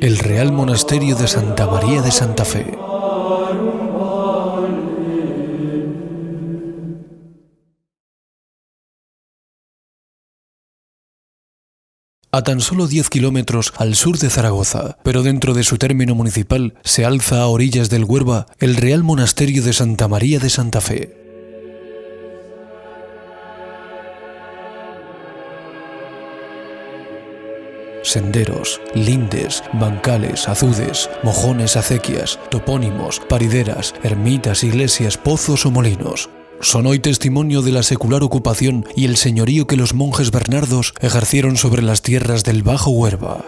El Real Monasterio de Santa María de Santa Fe. A tan solo 10 kilómetros al sur de Zaragoza, pero dentro de su término municipal, se alza a orillas del Huerva el Real Monasterio de Santa María de Santa Fe. Senderos, lindes, bancales, azudes, mojones, acequias, topónimos, parideras, ermitas, iglesias, pozos o molinos son hoy testimonio de la secular ocupación y el señorío que los monjes bernardos ejercieron sobre las tierras del Bajo Huerva.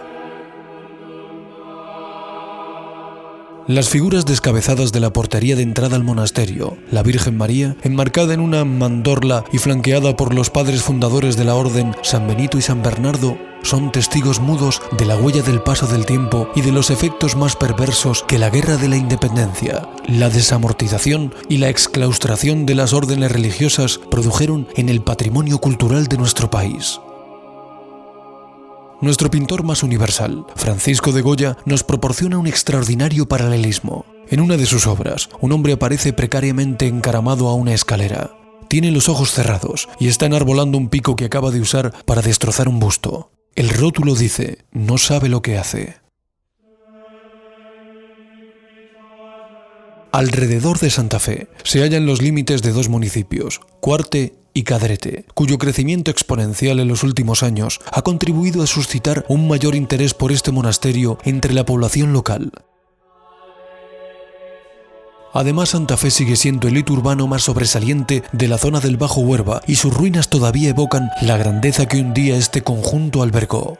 Las figuras descabezadas de la portería de entrada al monasterio, la Virgen María, enmarcada en una mandorla y flanqueada por los padres fundadores de la orden San Benito y San Bernardo, son testigos mudos de la huella del paso del tiempo y de los efectos más perversos que la guerra de la independencia, la desamortización y la exclaustración de las órdenes religiosas produjeron en el patrimonio cultural de nuestro país. Nuestro pintor más universal, Francisco de Goya, nos proporciona un extraordinario paralelismo. En una de sus obras, un hombre aparece precariamente encaramado a una escalera. Tiene los ojos cerrados y está enarbolando un pico que acaba de usar para destrozar un busto. El rótulo dice: no sabe lo que hace. Alrededor de Santa Fe se hallan los límites de dos municipios, Cuarte y Cadrete, cuyo crecimiento exponencial en los últimos años ha contribuido a suscitar un mayor interés por este monasterio entre la población local. Además, Santa Fe sigue siendo el hito urbano más sobresaliente de la zona del Bajo Huerva y sus ruinas todavía evocan la grandeza que un día este conjunto albergó.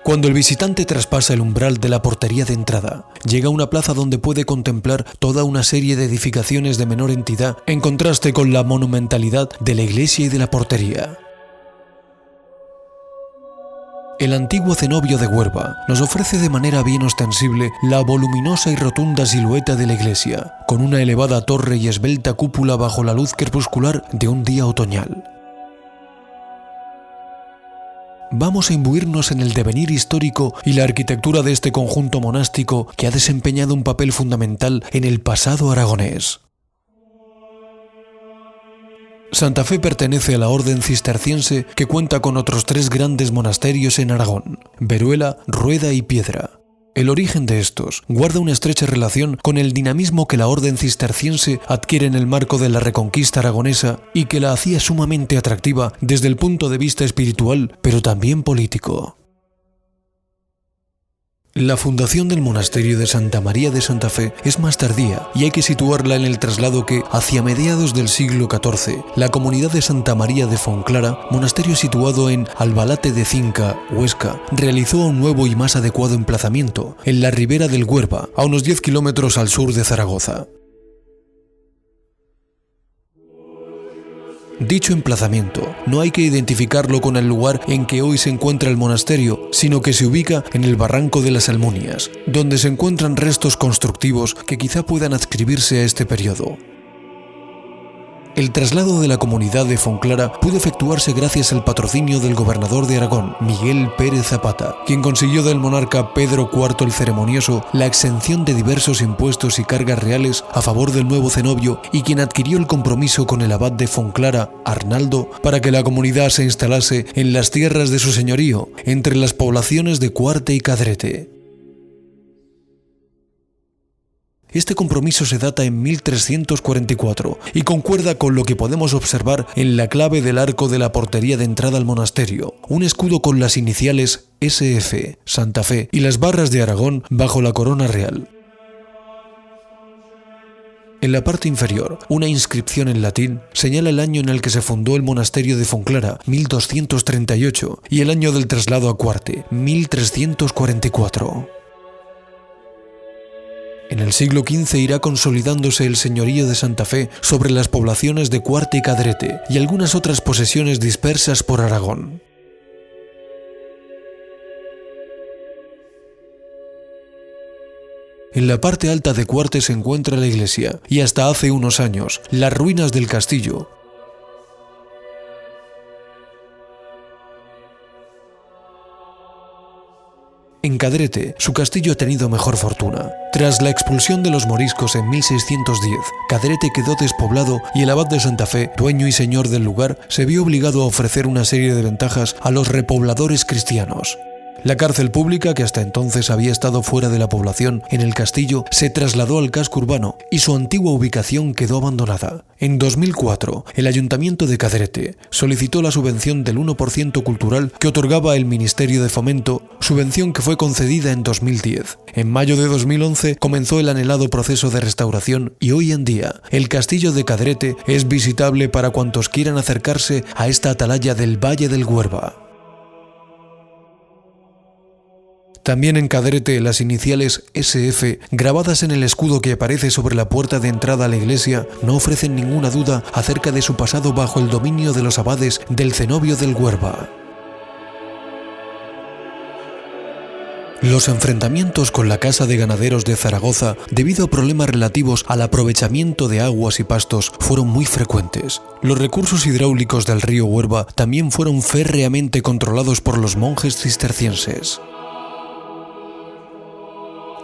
Cuando el visitante traspasa el umbral de la portería de entrada, llega a una plaza donde puede contemplar toda una serie de edificaciones de menor entidad en contraste con la monumentalidad de la iglesia y de la portería. El antiguo cenobio de Huerva nos ofrece de manera bien ostensible la voluminosa y rotunda silueta de la iglesia, con una elevada torre y esbelta cúpula bajo la luz crepuscular de un día otoñal. Vamos a imbuirnos en el devenir histórico y la arquitectura de este conjunto monástico que ha desempeñado un papel fundamental en el pasado aragonés. Santa Fe pertenece a la orden cisterciense que cuenta con otros 3 grandes monasterios en Aragón: Veruela, Rueda y Piedra. El origen de estos guarda una estrecha relación con el dinamismo que la orden cisterciense adquiere en el marco de la Reconquista aragonesa y que la hacía sumamente atractiva desde el punto de vista espiritual, pero también político. La fundación del monasterio de Santa María de Santa Fe es más tardía y hay que situarla en el traslado que, hacia mediados del siglo XIV, la comunidad de Santa María de Fonclara, monasterio situado en Albalate de Cinca, Huesca, realizó a un nuevo y más adecuado emplazamiento, en la ribera del Huerva, a unos 10 kilómetros al sur de Zaragoza. Dicho emplazamiento no hay que identificarlo con el lugar en que hoy se encuentra el monasterio, sino que se ubica en el barranco de las Almunias, donde se encuentran restos constructivos que quizá puedan adscribirse a este periodo. El traslado de la comunidad de Fonclara pudo efectuarse gracias al patrocinio del gobernador de Aragón, Miguel Pérez Zapata, quien consiguió del monarca Pedro IV el Ceremonioso la exención de diversos impuestos y cargas reales a favor del nuevo cenobio y quien adquirió el compromiso con el abad de Fonclara, Arnaldo, para que la comunidad se instalase en las tierras de su señorío, entre las poblaciones de Cuarte y Cadrete. Este compromiso se data en 1344 y concuerda con lo que podemos observar en la clave del arco de la portería de entrada al monasterio, un escudo con las iniciales SF, Santa Fe, y las barras de Aragón bajo la corona real. En la parte inferior, una inscripción en latín señala el año en el que se fundó el monasterio de Fontclara, 1238, y el año del traslado a Cuarte, 1344. En el siglo XV irá consolidándose el señorío de Santa Fe sobre las poblaciones de Cuarte y Cadrete y algunas otras posesiones dispersas por Aragón. En la parte alta de Cuarte se encuentra la iglesia y hasta hace unos años las ruinas del castillo. En Cadrete, su castillo ha tenido mejor fortuna. Tras la expulsión de los moriscos en 1610, Cadrete quedó despoblado y el abad de Santa Fe, dueño y señor del lugar, se vio obligado a ofrecer una serie de ventajas a los repobladores cristianos. La cárcel pública, que hasta entonces había estado fuera de la población en el castillo, se trasladó al casco urbano y su antigua ubicación quedó abandonada. En 2004, el Ayuntamiento de Cadrete solicitó la subvención del 1% cultural que otorgaba el Ministerio de Fomento, subvención que fue concedida en 2010. En mayo de 2011 comenzó el anhelado proceso de restauración y hoy en día el castillo de Cadrete es visitable para cuantos quieran acercarse a esta atalaya del Valle del Huerva. También en Cadrete las iniciales SF, grabadas en el escudo que aparece sobre la puerta de entrada a la iglesia, no ofrecen ninguna duda acerca de su pasado bajo el dominio de los abades del cenobio del Huerva. Los enfrentamientos con la Casa de Ganaderos de Zaragoza, debido a problemas relativos al aprovechamiento de aguas y pastos, fueron muy frecuentes. Los recursos hidráulicos del río Huerva también fueron férreamente controlados por los monjes cistercienses.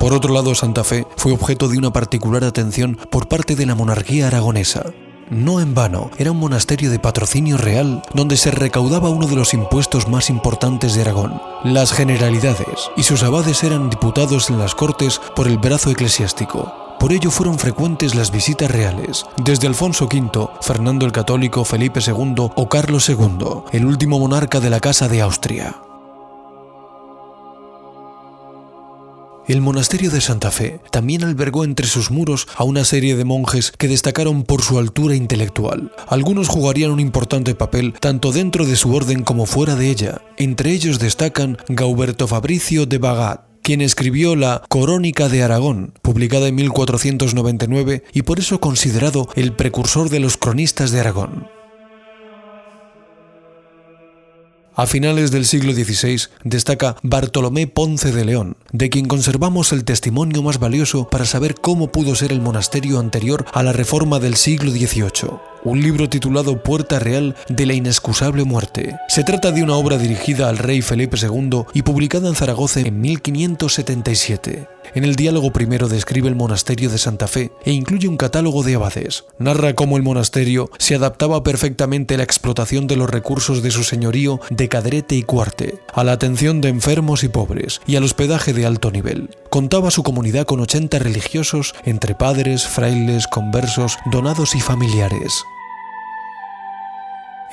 Por otro lado, Santa Fe fue objeto de una particular atención por parte de la monarquía aragonesa. No en vano, era un monasterio de patrocinio real donde se recaudaba uno de los impuestos más importantes de Aragón, las generalidades, y sus abades eran diputados en las Cortes por el brazo eclesiástico. Por ello fueron frecuentes las visitas reales, desde Alfonso V, Fernando el Católico, Felipe II o Carlos II, el último monarca de la Casa de Austria. El monasterio de Santa Fe también albergó entre sus muros a una serie de monjes que destacaron por su altura intelectual. Algunos jugarían un importante papel tanto dentro de su orden como fuera de ella. Entre ellos destacan Gauberto Fabricio de Bagat, quien escribió la Corónica de Aragón, publicada en 1499 y por eso considerado el precursor de los cronistas de Aragón. A finales del siglo XVI destaca Bartolomé Ponce de León, de quien conservamos el testimonio más valioso para saber cómo pudo ser el monasterio anterior a la reforma del siglo XVIII. Un libro titulado Puerta Real de la Inexcusable Muerte. Se trata de una obra dirigida al rey Felipe II y publicada en Zaragoza en 1577. En el diálogo primero describe el monasterio de Santa Fe e incluye un catálogo de abades. Narra cómo el monasterio se adaptaba perfectamente a la explotación de los recursos de su señorío de Cadrete y Cuarte, a la atención de enfermos y pobres y al hospedaje de alto nivel. Contaba su comunidad con 80 religiosos, entre padres, frailes, conversos, donados y familiares.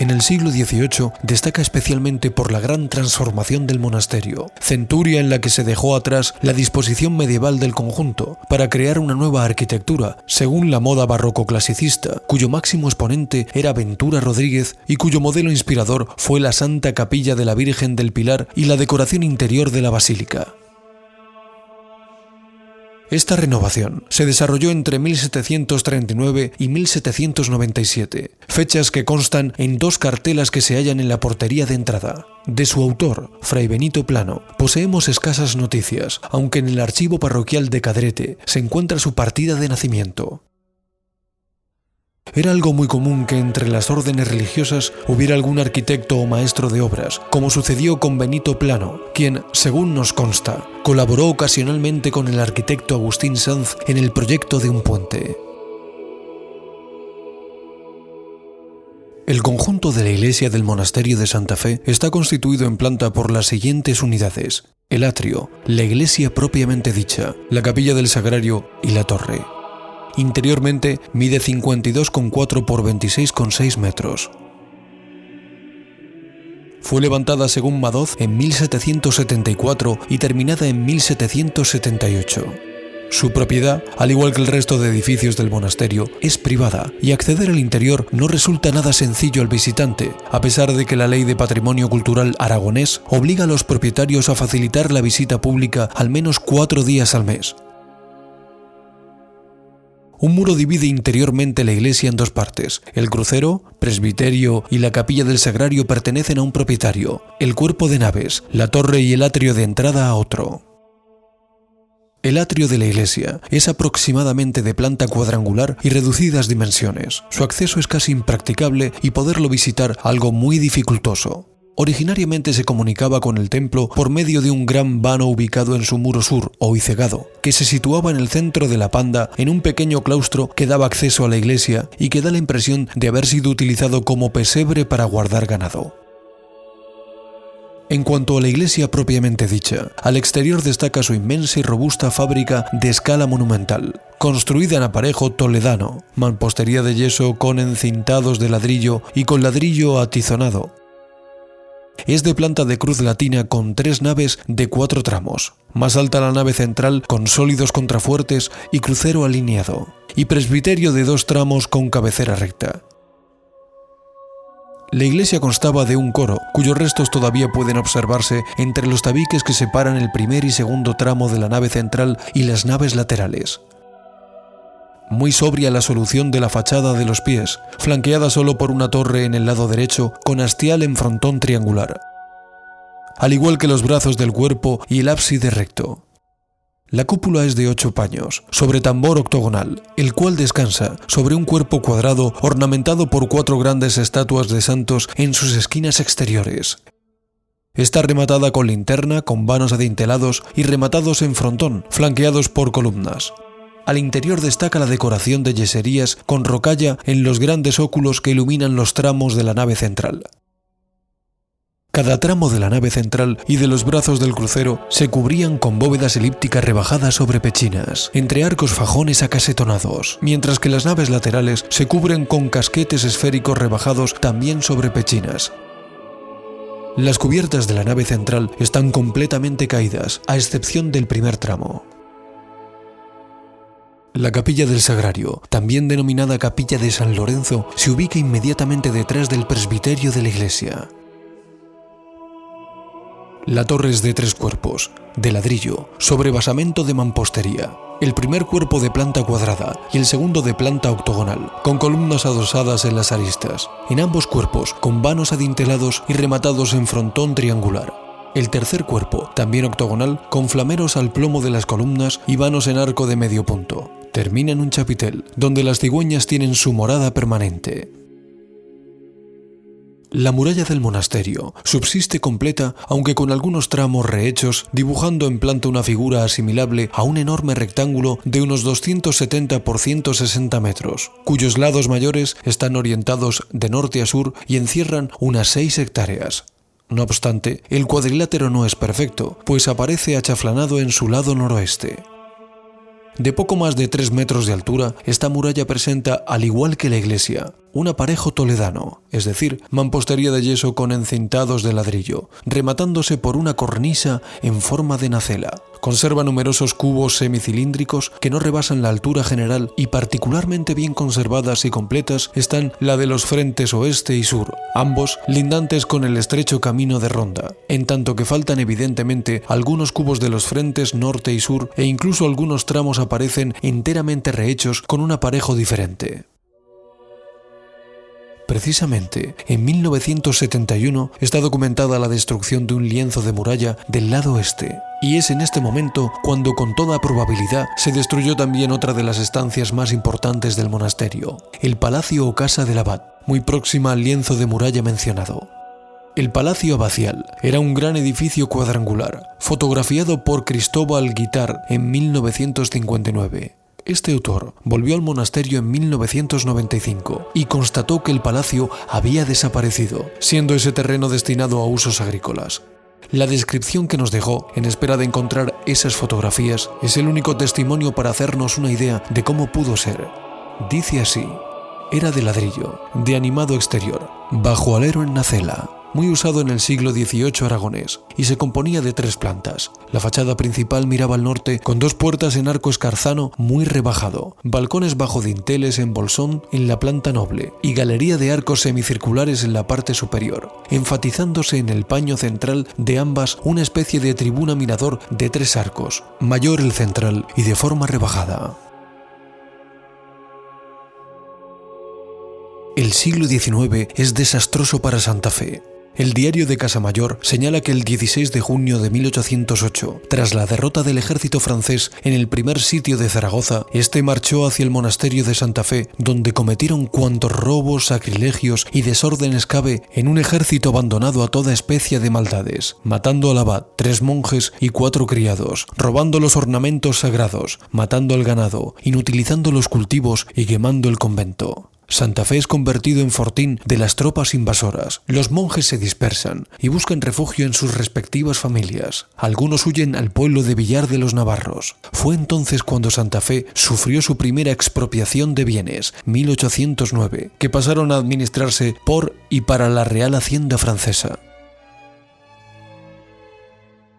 En el siglo XVIII destaca especialmente por la gran transformación del monasterio, centuria en la que se dejó atrás la disposición medieval del conjunto para crear una nueva arquitectura, según la moda barroco-clasicista, cuyo máximo exponente era Ventura Rodríguez y cuyo modelo inspirador fue la Santa Capilla de la Virgen del Pilar y la decoración interior de la basílica. Esta renovación se desarrolló entre 1739 y 1797, fechas que constan en dos cartelas que se hallan en la portería de entrada. De su autor, Fray Benito Plano, poseemos escasas noticias, aunque en el archivo parroquial de Cadrete se encuentra su partida de nacimiento. Era algo muy común que entre las órdenes religiosas hubiera algún arquitecto o maestro de obras, como sucedió con Benito Plano, quien, según nos consta, colaboró ocasionalmente con el arquitecto Agustín Sanz en el proyecto de un puente. El conjunto de la iglesia del monasterio de Santa Fe está constituido en planta por las siguientes unidades: el atrio, la iglesia propiamente dicha, la capilla del sagrario y la torre. Interiormente mide 52,4 por 26,6 metros. Fue levantada según Madoz en 1774 y terminada en 1778. Su propiedad, al igual que el resto de edificios del monasterio, es privada y acceder al interior no resulta nada sencillo al visitante, a pesar de que la Ley de Patrimonio Cultural aragonés obliga a los propietarios a facilitar la visita pública al menos 4 días al mes. Un muro divide interiormente la iglesia en 2 partes. El crucero, presbiterio y la capilla del sagrario pertenecen a un propietario, el cuerpo de naves, la torre y el atrio de entrada a otro. El atrio de la iglesia es aproximadamente de planta cuadrangular y reducidas dimensiones. Su acceso es casi impracticable y poderlo visitar algo muy dificultoso. Originariamente se comunicaba con el templo por medio de un gran vano ubicado en su muro sur, o icegado, que se situaba en el centro de la panda en un pequeño claustro que daba acceso a la iglesia y que da la impresión de haber sido utilizado como pesebre para guardar ganado. En cuanto a la iglesia propiamente dicha, al exterior destaca su inmensa y robusta fábrica de escala monumental, construida en aparejo toledano, mampostería de yeso con encintados de ladrillo y con ladrillo atizonado. Es de planta de cruz latina con 3 naves de 4 tramos, más alta la nave central con sólidos contrafuertes y crucero alineado, y presbiterio de 2 tramos con cabecera recta. La iglesia constaba de un coro, cuyos restos todavía pueden observarse entre los tabiques que separan el primer y segundo tramo de la nave central y las naves laterales. Muy sobria la solución de la fachada de los pies, flanqueada solo por una torre en el lado derecho con hastial en frontón triangular, al igual que los brazos del cuerpo y el ábside recto. La cúpula es de 8 paños, sobre tambor octogonal, el cual descansa sobre un cuerpo cuadrado ornamentado por 4 grandes estatuas de santos en sus esquinas exteriores. Está rematada con linterna, con vanos adintelados y rematados en frontón, flanqueados por columnas. Al interior destaca la decoración de yeserías con rocalla en los grandes óculos que iluminan los tramos de la nave central. Cada tramo de la nave central y de los brazos del crucero se cubrían con bóvedas elípticas rebajadas sobre pechinas, entre arcos fajones acasetonados, mientras que las naves laterales se cubren con casquetes esféricos rebajados también sobre pechinas. Las cubiertas de la nave central están completamente caídas, a excepción del primer tramo. La capilla del sagrario, también denominada capilla de San Lorenzo, se ubica inmediatamente detrás del presbiterio de la iglesia. La torre es de 3 cuerpos, de ladrillo, sobre basamento de mampostería. El primer cuerpo de planta cuadrada y el segundo de planta octogonal, con columnas adosadas en las aristas. En ambos cuerpos, con vanos adintelados y rematados en frontón triangular. El tercer cuerpo, también octogonal, con flameros al plomo de las columnas y vanos en arco de medio punto. Termina en un chapitel, donde las cigüeñas tienen su morada permanente. La muralla del monasterio subsiste completa, aunque con algunos tramos rehechos, dibujando en planta una figura asimilable a un enorme rectángulo de unos 270 por 160 metros, cuyos lados mayores están orientados de norte a sur y encierran unas 6 hectáreas. No obstante, el cuadrilátero no es perfecto, pues aparece achaflanado en su lado noroeste. De poco más de 3 metros de altura, esta muralla presenta, al igual que la iglesia, un aparejo toledano, es decir, mampostería de yeso con encintados de ladrillo, rematándose por una cornisa en forma de nacela. Conserva numerosos cubos semicilíndricos que no rebasan la altura general y particularmente bien conservadas y completas están la de los frentes oeste y sur, ambos lindantes con el estrecho camino de ronda, en tanto que faltan evidentemente algunos cubos de los frentes norte y sur e incluso algunos tramos aparecen enteramente rehechos con un aparejo diferente. Precisamente, en 1971 está documentada la destrucción de un lienzo de muralla del lado este, y es en este momento cuando con toda probabilidad se destruyó también otra de las estancias más importantes del monasterio, el palacio o casa del abad, muy próxima al lienzo de muralla mencionado. El Palacio Abacial era un gran edificio cuadrangular, fotografiado por Cristóbal Guitart en 1959. Este autor volvió al monasterio en 1995 y constató que el palacio había desaparecido, siendo ese terreno destinado a usos agrícolas. La descripción que nos dejó, en espera de encontrar esas fotografías, es el único testimonio para hacernos una idea de cómo pudo ser. Dice así: era de ladrillo, de animado exterior, bajo alero en nacela, muy usado en el siglo XVIII aragonés, y se componía de 3 plantas. La fachada principal miraba al norte con 2 puertas en arco escarzano muy rebajado, balcones bajo dinteles en bolsón en la planta noble y galería de arcos semicirculares en la parte superior, enfatizándose en el paño central de ambas una especie de tribuna mirador de 3 arcos, mayor el central y de forma rebajada. El siglo XIX es desastroso para Santa Fe. El diario de Casamayor señala que el 16 de junio de 1808, tras la derrota del ejército francés en el primer sitio de Zaragoza, este marchó hacia el monasterio de Santa Fe, donde cometieron cuantos robos, sacrilegios y desórdenes cabe en un ejército abandonado a toda especie de maldades, matando al abad, 3 monjes y 4 criados, robando los ornamentos sagrados, matando al ganado, inutilizando los cultivos y quemando el convento. Santa Fe es convertido en fortín de las tropas invasoras. Los monjes se dispersan y buscan refugio en sus respectivas familias. Algunos huyen al pueblo de Villar de los Navarros. Fue entonces cuando Santa Fe sufrió su primera expropiación de bienes, 1809, que pasaron a administrarse por y para la Real Hacienda francesa.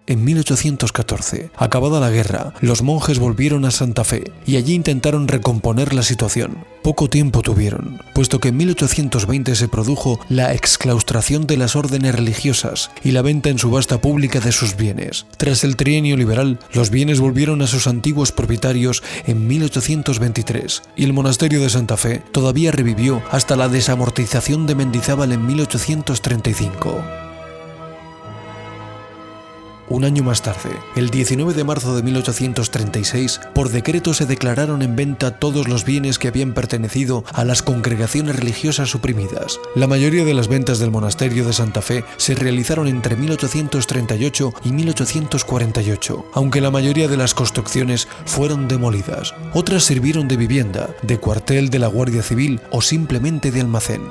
En 1814, acabada la guerra, los monjes volvieron a Santa Fe y allí intentaron recomponer la situación. Poco tiempo tuvieron, puesto que en 1820 se produjo la exclaustración de las órdenes religiosas y la venta en subasta pública de sus bienes. Tras el trienio liberal, los bienes volvieron a sus antiguos propietarios en 1823 y el monasterio de Santa Fe todavía revivió hasta la desamortización de Mendizábal en 1835. Un año más tarde, el 19 de marzo de 1836, por decreto se declararon en venta todos los bienes que habían pertenecido a las congregaciones religiosas suprimidas. La mayoría de las ventas del monasterio de Santa Fe se realizaron entre 1838 y 1848, aunque la mayoría de las construcciones fueron demolidas. Otras sirvieron de vivienda, de cuartel de la Guardia Civil o simplemente de almacén.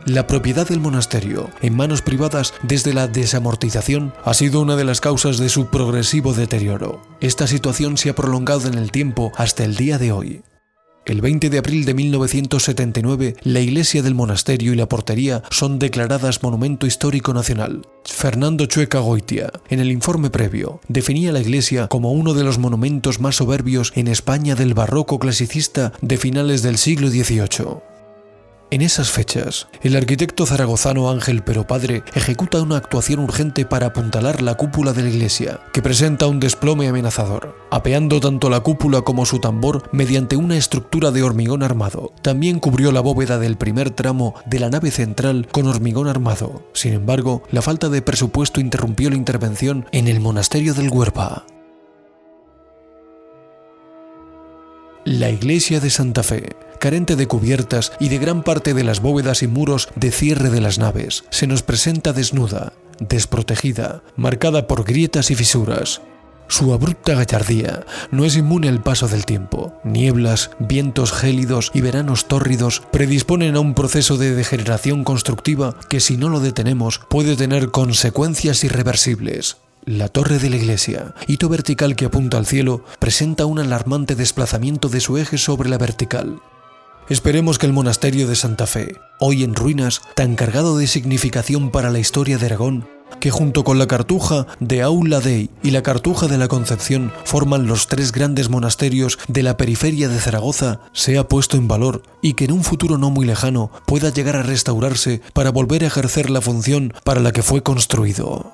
La propiedad del monasterio, en manos privadas desde la desamortización, ha sido una de las causas de su progresivo deterioro. Esta situación se ha prolongado en el tiempo hasta el día de hoy. El 20 de abril de 1979, la iglesia del monasterio y la portería son declaradas Monumento Histórico Nacional. Fernando Chueca Goitia, en el informe previo, definía la iglesia como uno de los monumentos más soberbios en España del barroco clasicista de finales del siglo XVIII. En esas fechas, el arquitecto zaragozano Ángel Pero Padre ejecuta una actuación urgente para apuntalar la cúpula de la iglesia, que presenta un desplome amenazador, apeando tanto la cúpula como su tambor mediante una estructura de hormigón armado. También cubrió la bóveda del primer tramo de la nave central con hormigón armado. Sin embargo, la falta de presupuesto interrumpió la intervención en el monasterio del Huerva. La iglesia de Santa Fe, carente de cubiertas y de gran parte de las bóvedas y muros de cierre de las naves, se nos presenta desnuda, desprotegida, marcada por grietas y fisuras. Su abrupta gallardía no es inmune al paso del tiempo. Nieblas, vientos gélidos y veranos tórridos predisponen a un proceso de degeneración constructiva que, si no lo detenemos, puede tener consecuencias irreversibles. La torre de la iglesia, hito vertical que apunta al cielo, presenta un alarmante desplazamiento de su eje sobre la vertical. Esperemos que el monasterio de Santa Fe, hoy en ruinas, tan cargado de significación para la historia de Aragón, que junto con la Cartuja de Aula Dei y la Cartuja de la Concepción forman los 3 grandes monasterios de la periferia de Zaragoza, sea puesto en valor y que en un futuro no muy lejano pueda llegar a restaurarse para volver a ejercer la función para la que fue construido.